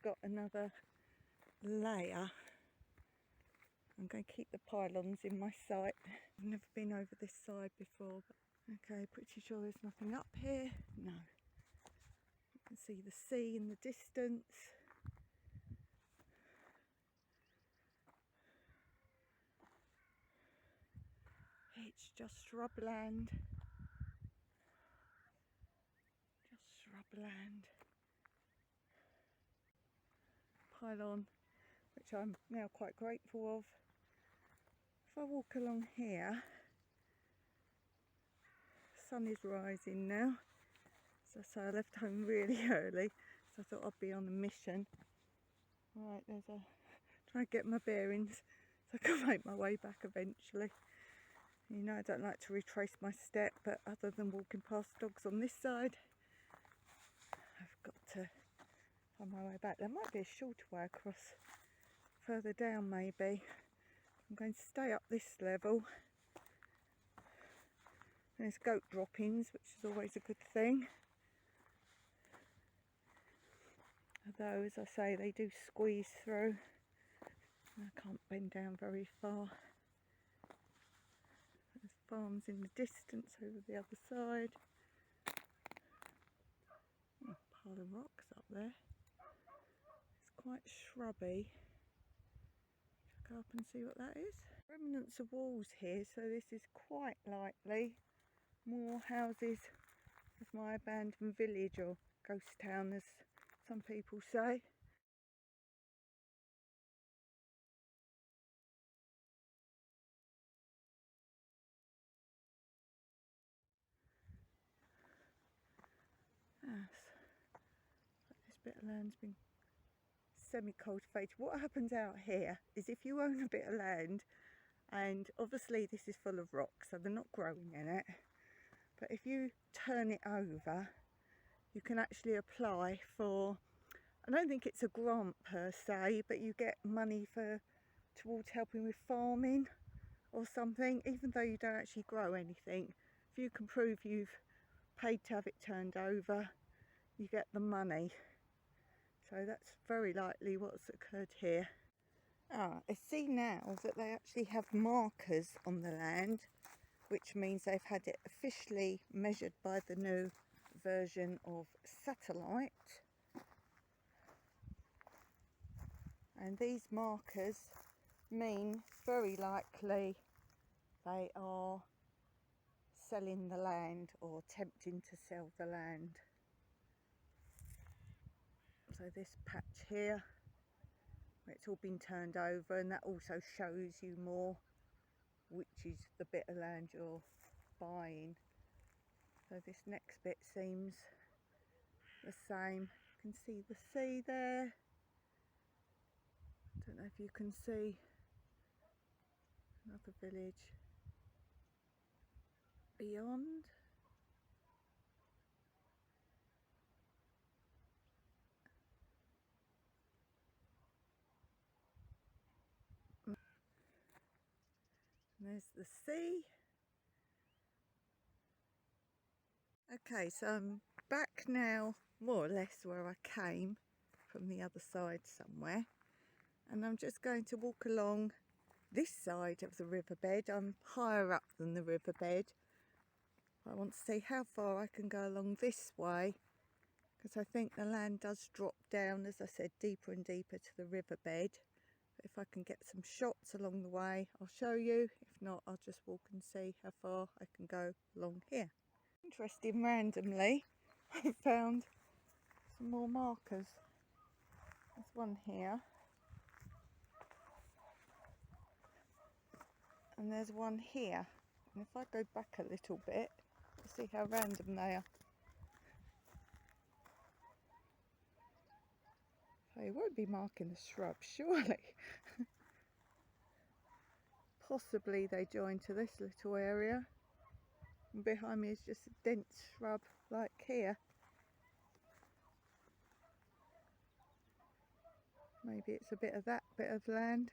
got another layer. I'm going to keep the pylons in my sight. I've never been over this side before, but okay, pretty sure there's nothing up here. No. You can see the sea in the distance. It's just shrubland. Just shrubland. Pylon, which I'm now quite grateful of. If I walk along here, the sun is rising now. So I left home really early, so I thought I'd be on a mission. Right, trying to get my bearings so I can make my way back eventually. You know, I don't like to retrace my step, but other than walking past dogs on this side, I've got to find my way back. There might be a shorter way across, further down maybe. I'm going to stay up this level. There's goat droppings, which is always a good thing. Although, as I say, they do squeeze through. I can't bend down very far. There's farms in the distance over the other side. Oh, a pile of rocks up there. It's quite shrubby. Shall I go up and see what that is? Remnants of walls here, so this is quite likely more houses of my abandoned village, or ghost town as some people say. Yes. This bit of land's been semi-cultivated. What happens out here is if you own a bit of land, and obviously this is full of rocks, so they're not growing in it, but if you turn it over, you can actually apply for, I don't think it's a grant per se, but you get money towards helping with farming or something, even though you don't actually grow anything. If you can prove you've paid to have it turned over, you get the money. So that's very likely what's occurred here. I see now that they actually have markers on the land, which means they've had it officially measured by the new version of satellite. And these markers mean very likely they are selling the land or attempting to sell the land. So this patch here, where it's all been turned over, and that also shows you more which is the bit of land you're buying. So this next bit seems the same. You can see the sea there. I don't know if you can see another village beyond. And there's the sea. Okay, so I'm back now more or less where I came from, the other side somewhere, and I'm just going to walk along this side of the riverbed. I'm higher up than the riverbed. I want to see how far I can go along this way, because I think the land does drop down, as I said, deeper and deeper to the riverbed. But if I can get some shots along the way, I'll show you. If not, I'll just walk and see how far I can go along here. Interesting, randomly I found some more markers. There's one here, and there's one here, and if I go back a little bit, you'll see how random they are. So you won't be marking the shrubs, surely. Possibly they join to this little area, and behind me is just a dense shrub like here. Maybe it's a bit of that bit of land,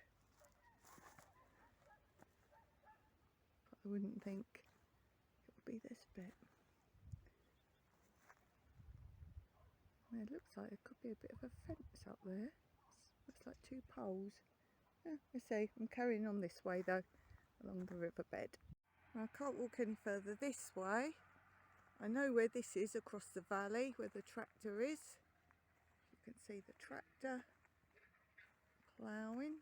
but I wouldn't think it would be this bit. It looks like there could be a bit of a fence up there. Looks like two poles. Yeah, let's see. I'm carrying on this way though, along the riverbed. I can't walk any further this way. I know where this is across the valley, where the tractor is. You can see the tractor ploughing.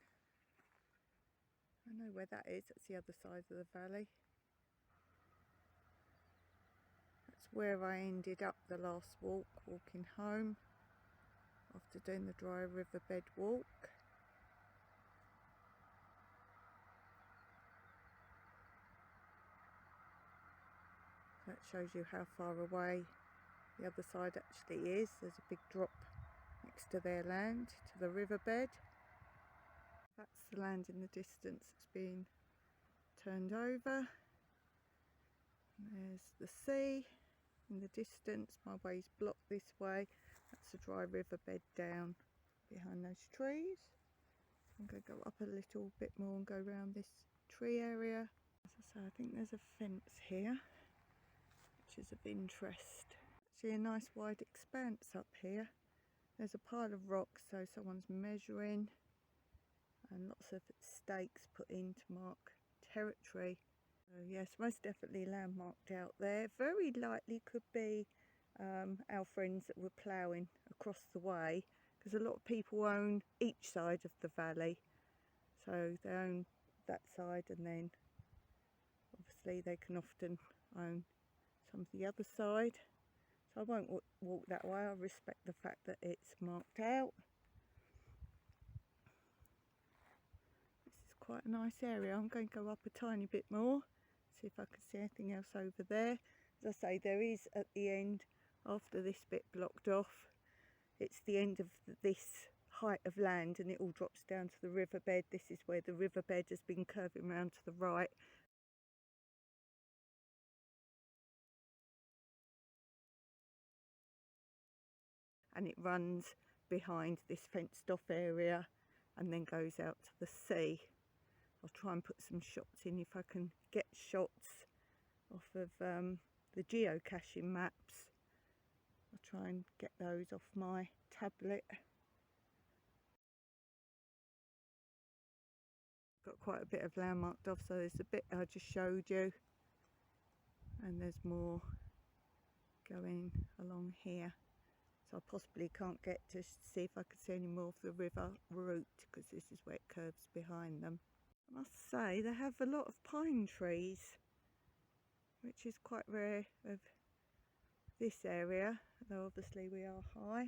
I know where that is. That's the other side of the valley. That's where I ended up the last walk, walking home after doing the dry riverbed walk. That shows you how far away the other side actually is. There's a big drop next to their land, to the riverbed. That's the land in the distance that's being turned over. And there's the sea in the distance. My way's blocked this way. That's the dry riverbed down behind those trees. I'm going to go up a little bit more and go around this tree area. As I say, I think there's a fence here, which is of interest. See a nice wide expanse up here. There's a pile of rocks, so someone's measuring, and lots of stakes put in to mark territory. So yes, most definitely landmarked out there. Very likely could be our friends that were ploughing across the way, because a lot of people own each side of the valley. So they own that side, and then obviously they can often own some of the other side. So I won't walk that way. I respect the fact that it's marked out. This is quite a nice area. I'm going to go up a tiny bit more, see if I can see anything else over there. As I say, there is at the end, after this bit blocked off, it's the end of this height of land, and it all drops down to the riverbed. This is where the riverbed has been curving round to the right. And it runs behind this fenced off area and then goes out to the sea. I'll try and put some shots in if I can get shots off of the geocaching maps. I'll try and get those off my tablet. Got quite a bit of land marked off, so there's a bit I just showed you, and there's more going along here. So I possibly can't get to see if I can see any more of the river route, because this is where it curves behind them. I must say they have a lot of pine trees, which is quite rare of this area, though obviously we are high.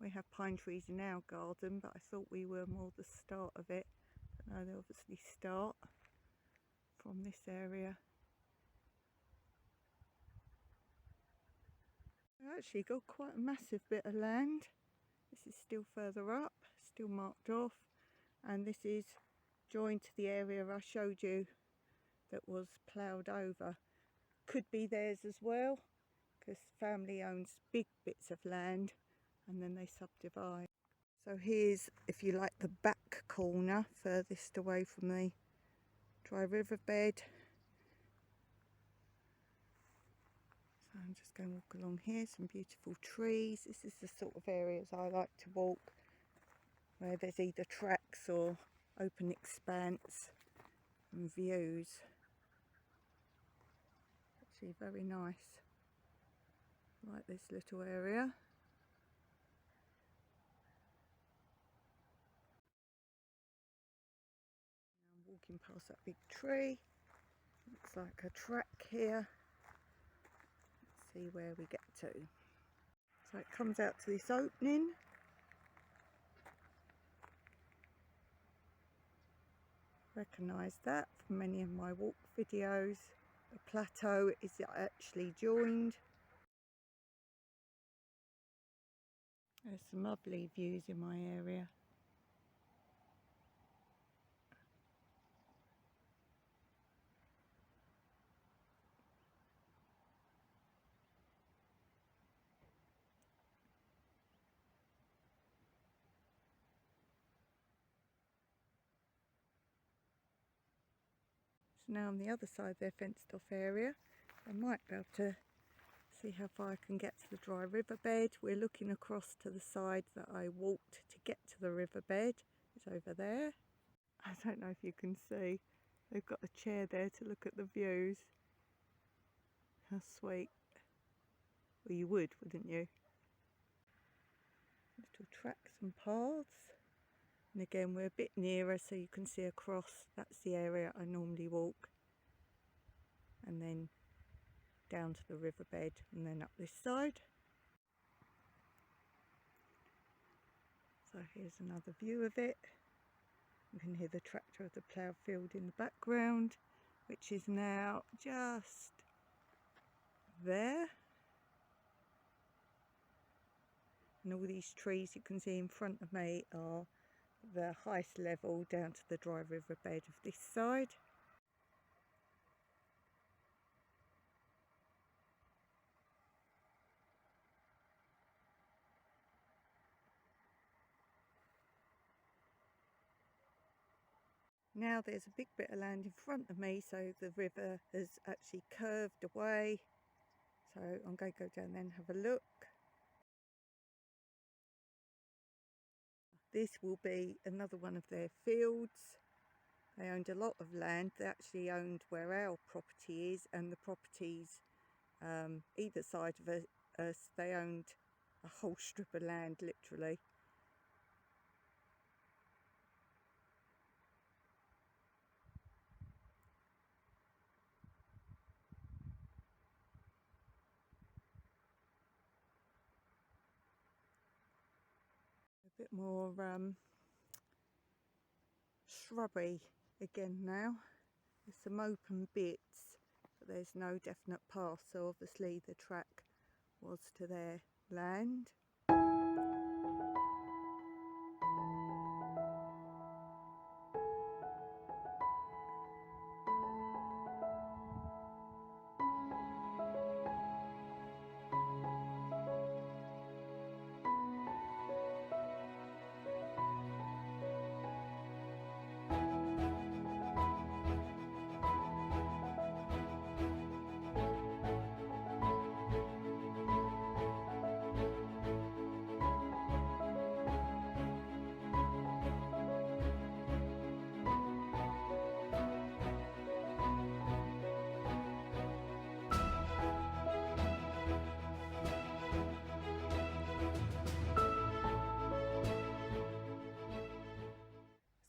We have pine trees in our garden, but I thought we were more the start of it. But no, they obviously start from this area. We've actually got quite a massive bit of land. This is still further up, still marked off, and this is joined to the area I showed you that was ploughed over. Could be theirs as well, because family owns big bits of land and then they subdivide. So here's, if you like, the back corner furthest away from the dry riverbed. So I'm just going to walk along here, some beautiful trees. This is the sort of areas I like to walk, where there's either tracks or open expanse and views. Actually very nice. I like this little area. I'm walking past that big tree. Looks like a track here. Let's see where we get to. So it comes out to this opening. Recognise that from many of my walk videos. The plateau is actually joined. There's some lovely views in my area. So now on the other side of their fenced off area, I might be able to See how far I can get to the dry riverbed. We're looking across to the side that I walked to get to the riverbed. It's over there. I don't know if you can see. They've got a chair there to look at the views. How sweet. Well, you would, wouldn't you? Little tracks and paths. And again, we're a bit nearer so you can see across. That's the area I normally walk. And then down to the riverbed and then up this side. So here's another view of it. You can hear the tractor of the ploughed field in the background, which is now just there. And all these trees you can see in front of me are the highest level down to the dry riverbed of this side. Now there's a big bit of land in front of me, so the river has actually curved away. So I'm going to go down there and have a look. This will be another one of their fields. They owned a lot of land. They actually owned where our property is and the properties either side of us. They owned a whole strip of land, literally. A bit more shrubby again now. There's some open bits, but there's no definite path, so obviously the track was to their land.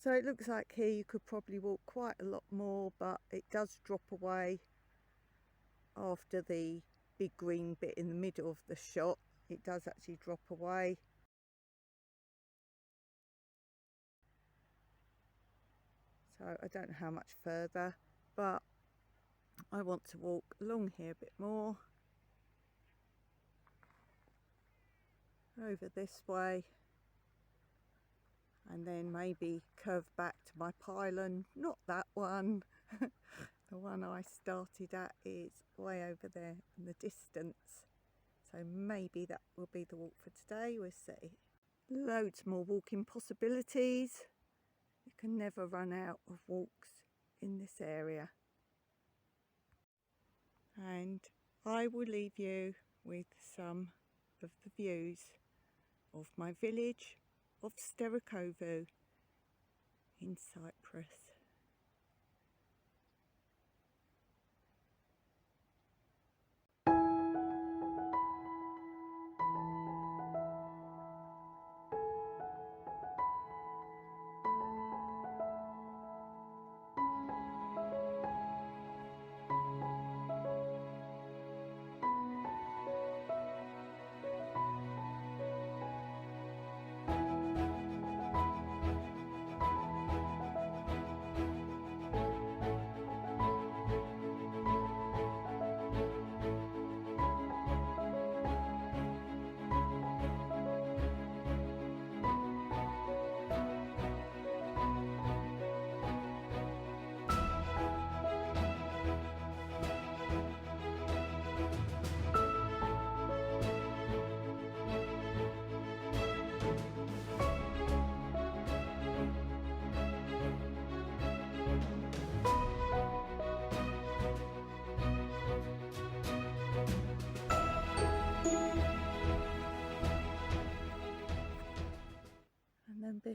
So it looks like here you could probably walk quite a lot more, but it does drop away after the big green bit in the middle of the shot. It does actually drop away. So I don't know how much further, but I want to walk along here a bit more. Over this way. And then maybe curve back to my pylon. Not that one. The one I started at is way over there in the distance. So maybe that will be the walk for today. We'll see. Loads more walking possibilities. You can never run out of walks in this area. And I will leave you with some of the views of my village of Sterikovu in Cyprus.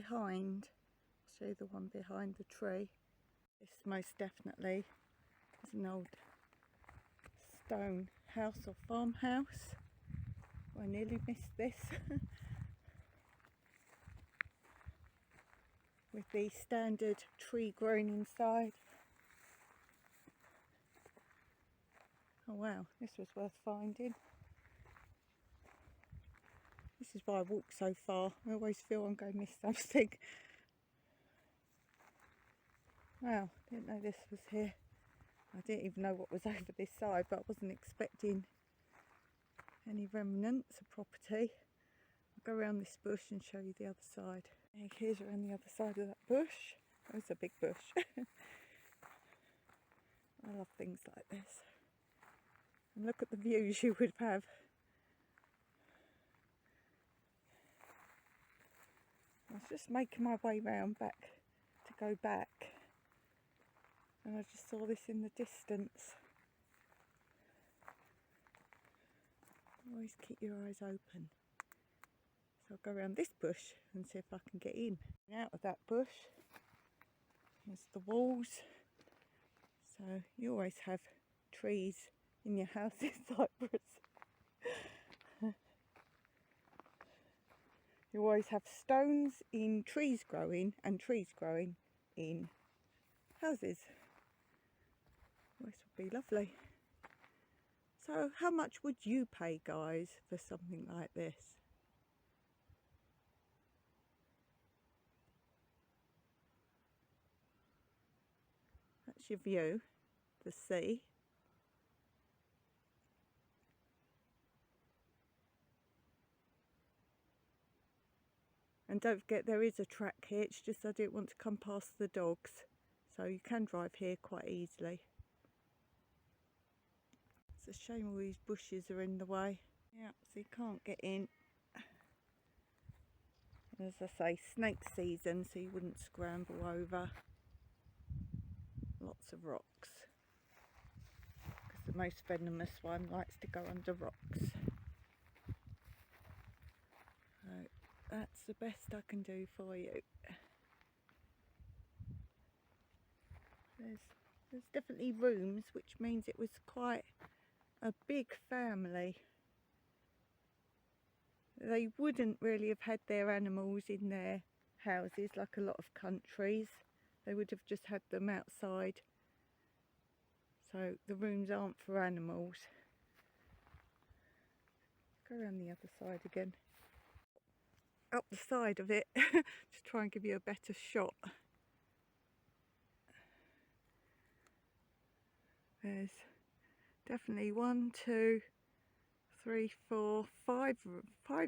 behind. I'll show you the one behind the tree. This most definitely is an old stone house or farmhouse. I nearly missed this. With the standard tree growing inside. Oh wow, this was worth finding. This is why I walk so far. I always feel I'm going to miss something. Wow, didn't know this was here. I didn't even know what was over this side, but I wasn't expecting any remnants of property. I'll go around this bush and show you the other side. And here's around the other side of that bush. Oh, it's a big bush. I love things like this. And look at the views you would have. I was just making my way round back to go back. And I just saw this in the distance. Always keep your eyes open. So I'll go around this bush and see if I can get in. Out of that bush, there's the walls. So you always have trees in your house in Cyprus. You always have stones in trees growing and trees growing in houses. This would be lovely. So how much would you pay, guys, for something like this? That's your view, the sea. And don't forget there is a track here, it's just I didn't want to come past the dogs. So you can drive here quite easily. It's a shame all these bushes are in the way. Yeah, so you can't get in. As I say, snake season, so you wouldn't scramble over. Lots of rocks. Because the most venomous one likes to go under rocks. So that's the best I can do for you. There's definitely rooms, which means it was quite a big family. They wouldn't really have had their animals in their houses like a lot of countries. They would have just had them outside. So the rooms aren't for animals. Go around the other side again. Up the side of it to try and give you a better shot. There's definitely 1, 2, 3, 4, 5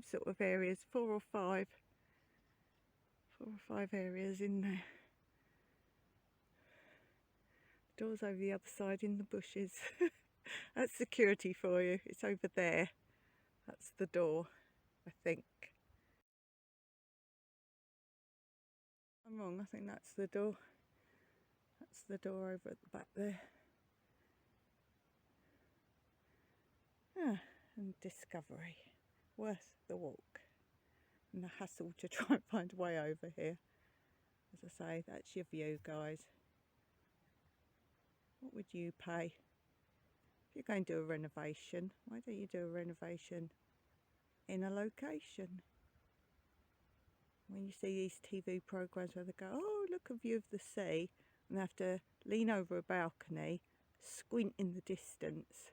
sort of areas, 4 or 5 areas in there. Doors over the other side in the bushes. That's security for you. It's over there. That's the door, I think. I'm wrong, I think that's the door. That's the door over at the back there. Ah, and discovery. Worth the walk. And the hassle to try and find a way over here. As I say, that's your view, guys. What would you pay? If you're going to do a renovation, why don't you do a renovation in a location? When you see these TV programmes where they go, oh, look, a view of the sea, and they have to lean over a balcony, squint in the distance.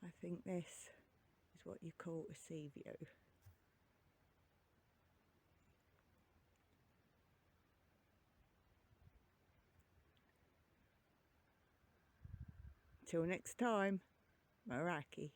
I think this is what you call a sea view. Till next time, Meraki.